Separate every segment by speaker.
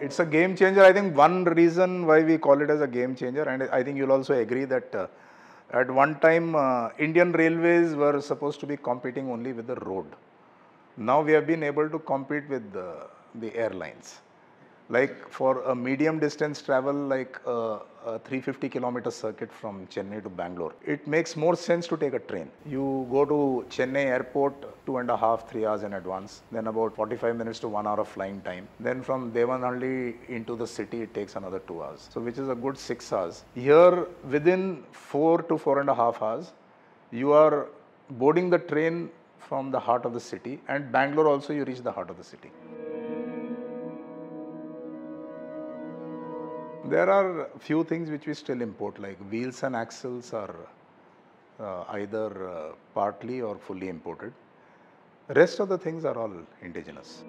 Speaker 1: It's a game changer. I think one reason why we call it as a game changer, and I think you'll also agree that at one time Indian Railways were supposed to be competing only with the road. Now we have been able to compete with the airlines. Like for a medium distance travel, like a 350-kilometer circuit from Chennai to Bangalore, it makes more sense to take a train. You go to Chennai airport 2.5, 3 hours in advance, then about 45 minutes to 1 hour of flying time. Then from Devanahalli into the city, it takes another 2 hours. So which is a good 6 hours. Here, within 4 to 4.5 hours, you are boarding the train from the heart of the city, and Bangalore also you reach the heart of the city. There are few things which we still import, like wheels and axles are either partly or fully imported. Rest of the things are all indigenous.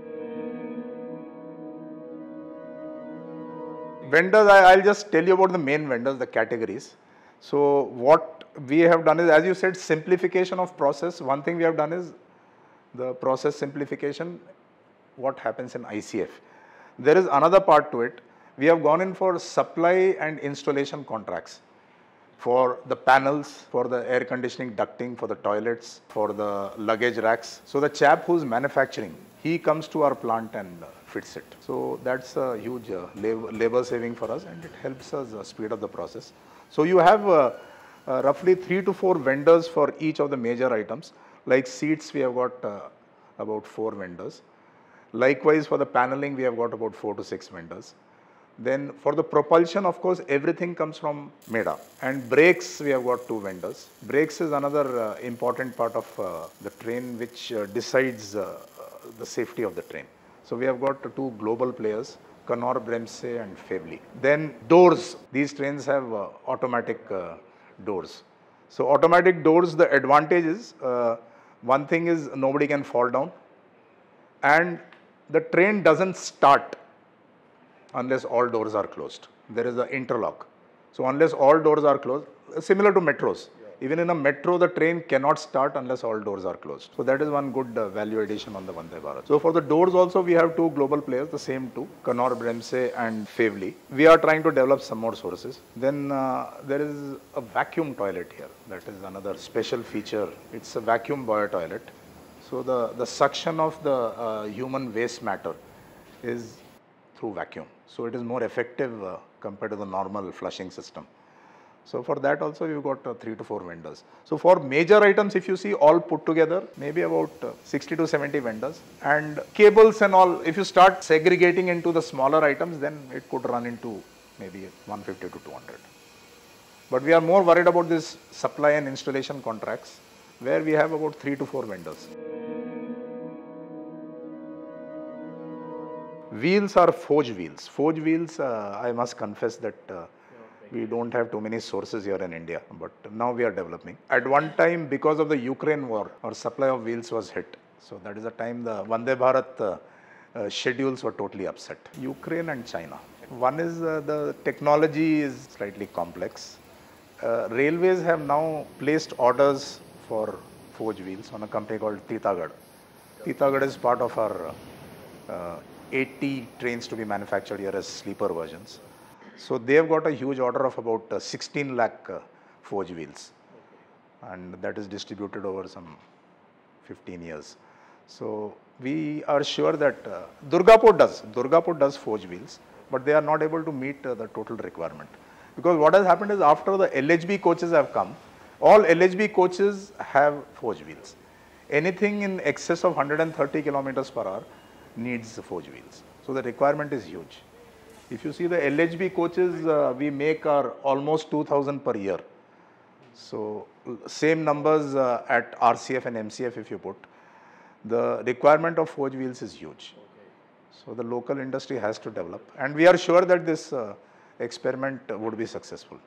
Speaker 1: Vendors, I'll just tell you about the main vendors, the categories. So what we have done is, as you said, simplification of process. One thing we have done is the process simplification, what happens in ICF. There is another part to it. We have gone in for supply and installation contracts for the panels, for the air conditioning ducting, for the toilets, for the luggage racks. So the chap who's manufacturing, he comes to our plant and fits it. So that's a huge labor saving for us, and it helps us speed up the process. So you have roughly 3 to 4 vendors for each of the major items. Like seats, we have got about 4 vendors. Likewise, for the paneling, we have got about 4 to 6 vendors. Then for the propulsion, of course, everything comes from MEDA. And brakes, we have got 2 vendors. Brakes is another important part of the train which decides the safety of the train. So we have got 2 global players, Canor Bremse and Fevli. Then doors, these trains have automatic doors. So automatic doors, the advantage is, one thing is nobody can fall down, and the train doesn't start unless all doors are closed. There is an interlock. So unless all doors are closed, similar to metros. Even in a metro, the train cannot start unless all doors are closed. So that is one good value addition on the Vande Bharat. So for the doors also, we have 2 global players, the same 2, Canor Bremse and Fevli. We are trying to develop some more sources. Then there is a vacuum toilet here. That is another special feature. It's a vacuum boy toilet. So the suction of the human waste matter is through vacuum. So it is more effective compared to the normal flushing system. So for that also we've got 3 to 4 vendors. So for major items, if you see all put together, maybe about 60 to 70 vendors. And cables and all, if you start segregating into the smaller items, then it could run into maybe 150 to 200. But we are more worried about this supply and installation contracts, where we have about 3 to 4 vendors. Wheels are forge wheels. Forge wheels, I must confess that we don't have too many sources here in India, but now we are developing. At one time, because of the Ukraine war, our supply of wheels was hit. So that is the time the Vande Bharat schedules were totally upset. Ukraine and China. One is the technology is slightly complex. Railways have now placed orders for forge wheels on a company called Titagad. Titagad is part of our 80 trains to be manufactured here as sleeper versions. So they have got a huge order of about 16 lakh forge wheels, and that is distributed over some 15 years. So we are sure that Durgapur does forge wheels, but they are not able to meet the total requirement. Because what has happened is, after the LHB coaches have come, all LHB coaches have forge wheels. Anything in excess of 130 kilometers per hour needs forge wheels. So the requirement is huge. If you see the LHB coaches, we make are almost 2,000 per year. So same numbers at RCF and MCF if you put. The requirement of forge wheels is huge. So the local industry has to develop, and we are sure that this experiment would be successful.